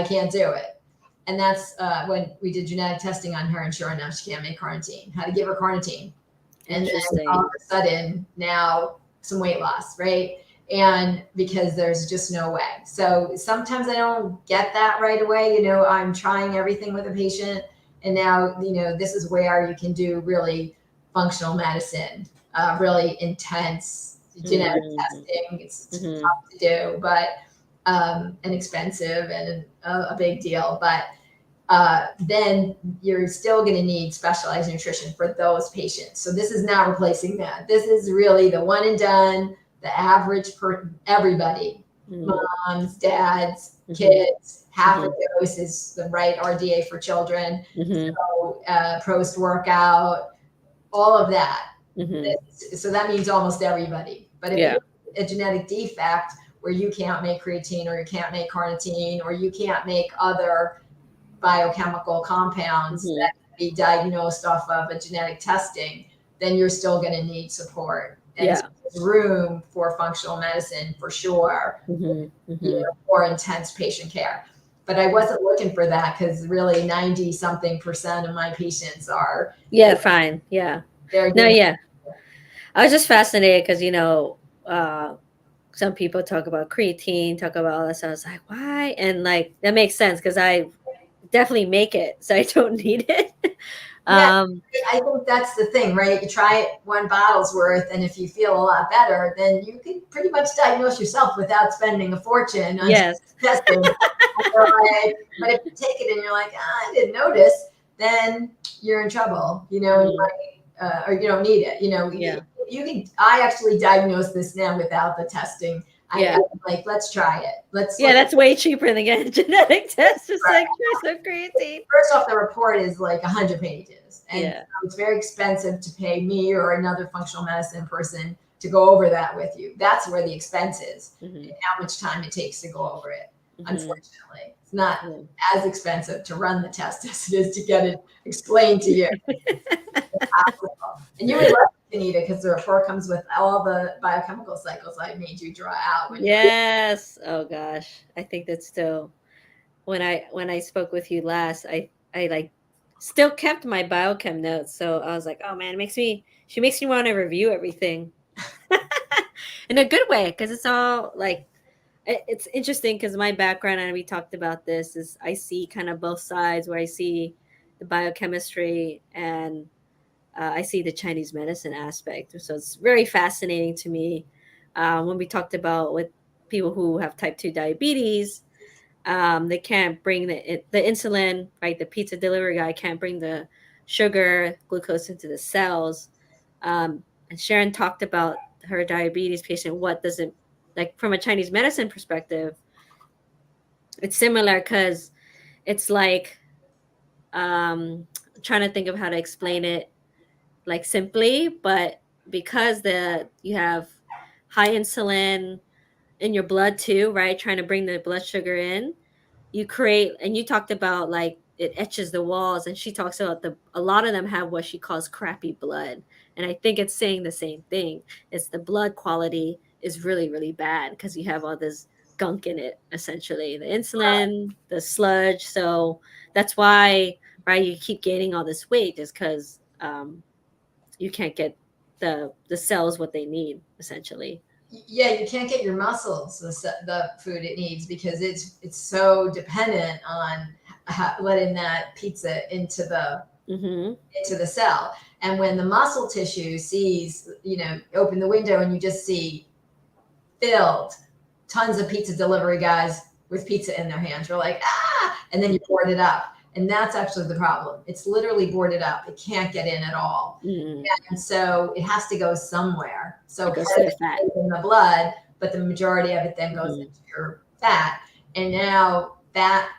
can't do it. And that's when we did genetic testing on her, and sure enough, she can't make carnitine. Had to give her carnitine. And then all of Interesting. a sudden, now some weight loss, right? And because there's just no way. So sometimes I don't get that right away. I'm trying everything with a patient. And now, this is where you can do really functional medicine, really intense genetic Mm, testing. It's mm-hmm. tough to do, but and expensive and a big deal. But then you're still going to need specialized nutrition for those patients. So this is not replacing that. This is really the one and done, the average per everybody, Mm, moms, dads, mm-hmm. kids. Half a Mm-hmm. dose is the right RDA for children. Mm-hmm. So post workout, all of that. Mm-hmm. So that means almost everybody. But if you Yeah. have a genetic defect where you can't make creatine or you can't make carnitine or you can't make other biochemical compounds Mm-hmm. that can be diagnosed off of a genetic testing, then you're still going to need support. And so Yeah. there's room for functional medicine for sure, Mm-hmm. Mm-hmm. more intense patient care. but I wasn't looking for that because really 90 something percent of my patients are, Yeah, fine. Yeah. they're No, doing. yeah. I was just fascinated because, uh, some people talk about creatine, talk about all that. So I was like, why? And like, that makes sense because I definitely make it. So I don't need it. Yeah, um, I think that's the thing, right? You try it one bottle's worth, and if you feel a lot better, then you can pretty much diagnose yourself without spending a fortune on yes. testing. But if you take it and you're like, I didn't notice, then you're in trouble, and you Mhm. might, or you don't need it. Yeah. You can. I actually diagnose this now without the testing. Yeah. I'm like, let's try it. Let's Yeah. look at. That's way cheaper than getting a genetic test. Just like, here's some creatine. First off, the report is like 100 pages, and Yeah. so it's very expensive to pay me or another functional medicine person to go over that with you. That's where the expense is, Hmm. and how much time it takes to go over it. Hmm. Unfortunately, it's not Yeah. as expensive to run the test as it is to get it explained to you. And you would love to need it because the report comes with all the biochemical cycles I made you draw out when you. Yes. Oh gosh. I think that's still when I spoke with you last, I like still kept my biochem notes. So I was like, oh man, she makes me want to review everything in a good way because it's all like it's interesting because my background, and we talked about this, is I see kind of both sides where I see the biochemistry and I see the Chinese medicine aspect. So it's very fascinating to me when we talked about with people who have type 2 diabetes. They can't bring the insulin, right? The pizza delivery guy can't bring the sugar, glucose into the cells. And Sharon talked about her diabetes patient. What does it like from a Chinese medicine perspective? It's similar because it's like trying to think of how to explain it like simply, but because the you have high insulin in your blood too, right? Trying to bring the blood sugar in, you create, and you talked about like it etches the walls, and she talks about a lot of them have what she calls crappy blood, and I think it's saying the same thing. It's the blood quality is really really bad because you have all this gunk in it, essentially the insulin, the sludge. So that's why, right, you keep gaining all this weight is because you can't get the cells what they need, essentially. Yeah, you can't get your muscles the food it needs because it's so dependent on letting that pizza Mm-hmm. into the cell. And when the muscle tissue sees, open the window and you just see filled tons of pizza delivery guys with pizza in their hands, you're like, ah, and then you board it up. And that's actually the problem. It's literally boarded up. It can't get in at all. Mm-hmm. And so it has to go somewhere. So It part goes to of the it fat. goes in the blood, but the majority of it then goes Mm-hmm. into your fat. And now that,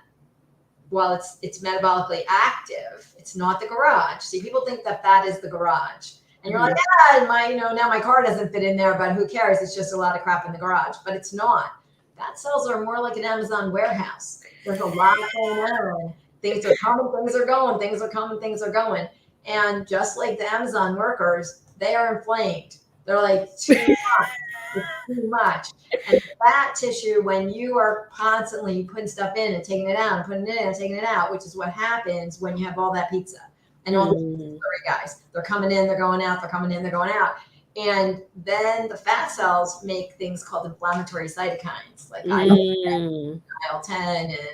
while it's metabolically active, it's not the garage. See, people think that fat is the garage. And you're like, Mm-hmm. now my car doesn't fit in there, but who cares? It's just a lot of crap in the garage. But it's not. Fat cells are more like an Amazon warehouse. There's a lot going on. Things are coming, things are going, things are coming, things are going. And just like the Amazon workers, they are inflamed. They're like too much. It's too much. And fat tissue, when you are constantly putting stuff in and taking it out and putting it in and taking it out, which is what happens when you have all that pizza and all the Mm-hmm. guys, they're coming in, they're going out, they're coming in, they're going out. And then the fat cells make things called inflammatory cytokines like Mm-hmm. IL-10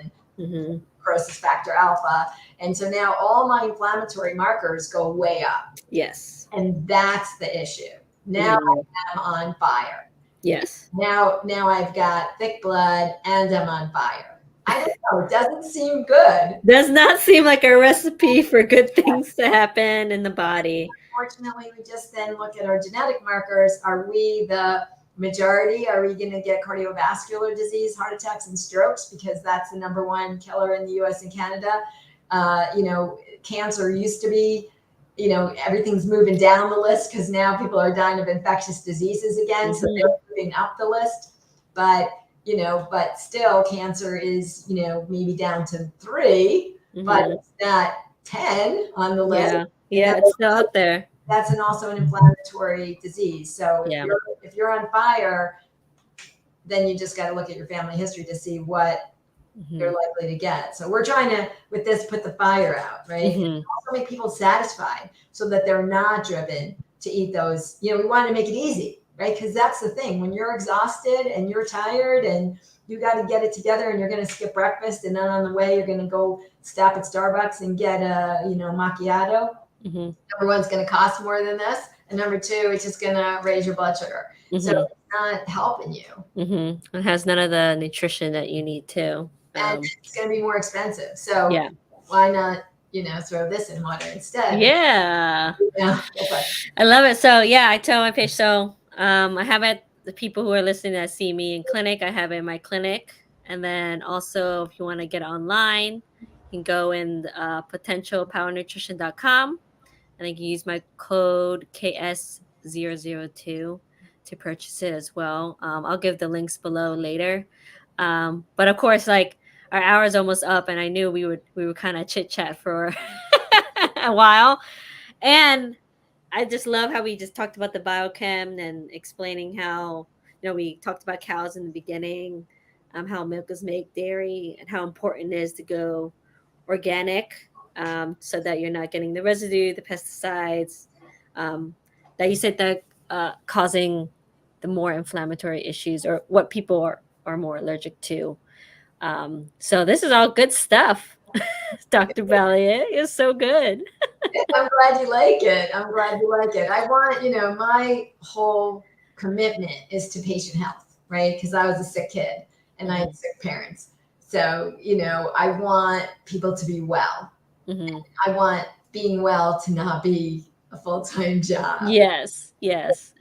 and Mm-hmm. necrosis factor alpha. And so now all my inflammatory markers go way up. Yes. And that's the issue. Now Mm-hmm. I'm on fire. Yes. Now I've got thick blood and I'm on fire. I don't know. It doesn't seem good. Does not seem like a recipe for good things to happen in the body. Fortunately, we just then look at our genetic markers. Are we the majority? Are we going to get cardiovascular disease, heart attacks, and strokes? Because that's the number one killer in the US and Canada. Cancer used to be, everything's moving down the list because now people are dying of infectious diseases again. So Mm-hmm. they're moving up the list. But still cancer is, maybe down to 3, but Mm-hmm. it's not 10 on the list. Yeah. And Yeah. It's still out there. that's also an inflammatory disease. So Yeah. if you're on fire, then you just got to look at your family history to see what you're likely to get. So we're trying to, with this, put the fire out, right? And also make people satisfied so that they're not driven to eat those. You know, we want to make it easy, right? Because that's the thing. When you're exhausted and you're tired and you got to get it together and you're going to skip breakfast, and then on the way you're going to go stop at Starbucks and get a, macchiato. Number one, it's going to cost more than this, and number two, it's just going to raise your blood sugar. So it's not helping you. It has none of the nutrition that you need to. And it's going to be more expensive. So why not, throw this in water instead? Yeah. I love it. So I tell my patients, so I have it, the people who are listening that see me in clinic, I have it in my clinic. And then also, if you want to get online, you can go in potentialpowernutrition.com, and you can use my code KS002 to purchase it as well. I'll give the links below later. But of course, like, our hour is almost up, and I knew we would kind of chit chat for a while. And I just love how we just talked about the biochem and explaining how, we talked about cows in the beginning, how milk is made, dairy, and how important it is to go organic, so that you're not getting the residue, the pesticides, that you said that causing the more inflammatory issues, or what people are more allergic to. So this is all good stuff. Dr. Balliet is so good. I'm glad you like it. I want, my whole commitment is to patient health, right? Because I was a sick kid and I had sick parents. So, I want people to be well. I want being well to not be a full-time job. Yes.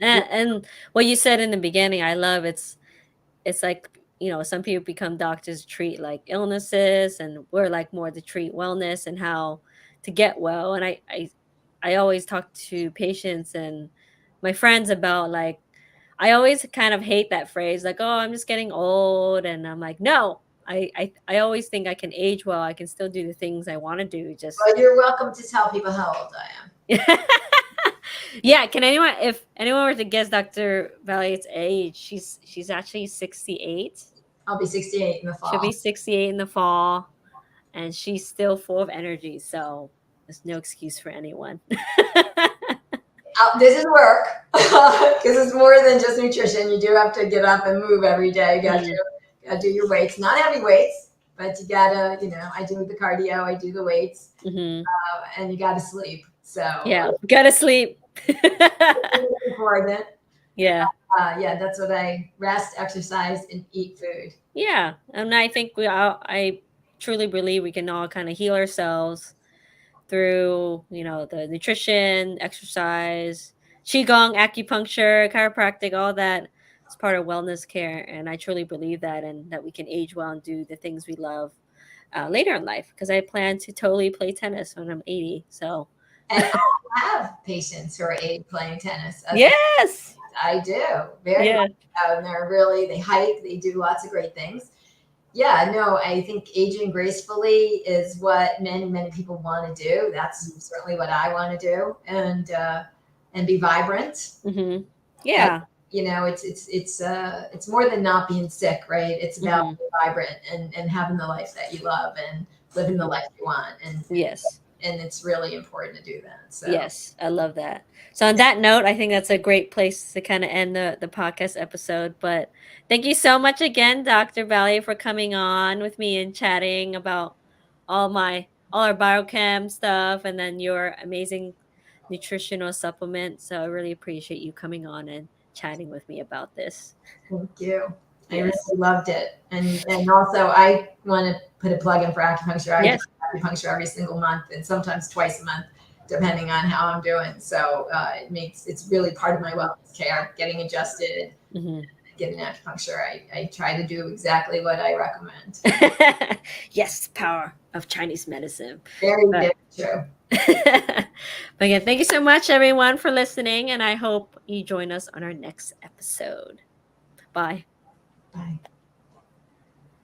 And what you said in the beginning, I love it's like, some people become doctors to treat like illnesses, and we're like more to treat wellness and how to get well. And I always talk to patients and my friends about, like, I always kind of hate that phrase, like, oh, I'm just getting old. And I'm like, no, I always think I can age well. I can still do the things I want to do. Well, you're welcome to tell people how old I am. Yeah, if anyone were to guess Dr. Balliet's age, she's actually 68. I'll be 68 in the fall. She'll be 68 in the fall, and she's still full of energy, so there's no excuse for anyone. This is work, because it's more than just nutrition. You do have to get up and move every day. You got to do your weights, not heavy weights, but you gotta, I do the cardio, I do the weights, and you gotta sleep. So gotta sleep. Important. Yeah. That's what I rest, exercise, and eat food. Yeah, and I think I truly believe we can all kind of heal ourselves through, the nutrition, exercise, qigong, acupuncture, chiropractic, all that is part of wellness care. And I truly believe that, and that we can age well and do the things we love later in life. Because I plan to totally play tennis when I'm 80. So. And I have patients who are 80 playing tennis. Yes, I do. Very much. And they hike, they do lots of great things. Yeah, no, I think aging gracefully is what many, many people want to do. That's certainly what I want to do, and be vibrant. Yeah. But, it's more than not being sick, right? It's about being vibrant and having the life that you love and living the life you want. And yes. And it's really important to do that. So. Yes, I love that. So on that note, I think that's a great place to kind of end the podcast episode. But thank you so much again, Dr. Balliet, for coming on with me and chatting about all our biochem stuff, and then your amazing nutritional supplements. So I really appreciate you coming on and chatting with me about this. Thank you. I really loved it. And also, I want to put a plug in for acupuncture. I do acupuncture every single month, and sometimes twice a month, depending on how I'm doing. So it's really part of my wellness care, getting adjusted, getting acupuncture. I try to do exactly what I recommend. Yes, power of Chinese medicine. Very true. But again, thank you so much, everyone, for listening, and I hope you join us on our next episode. Bye. Bye.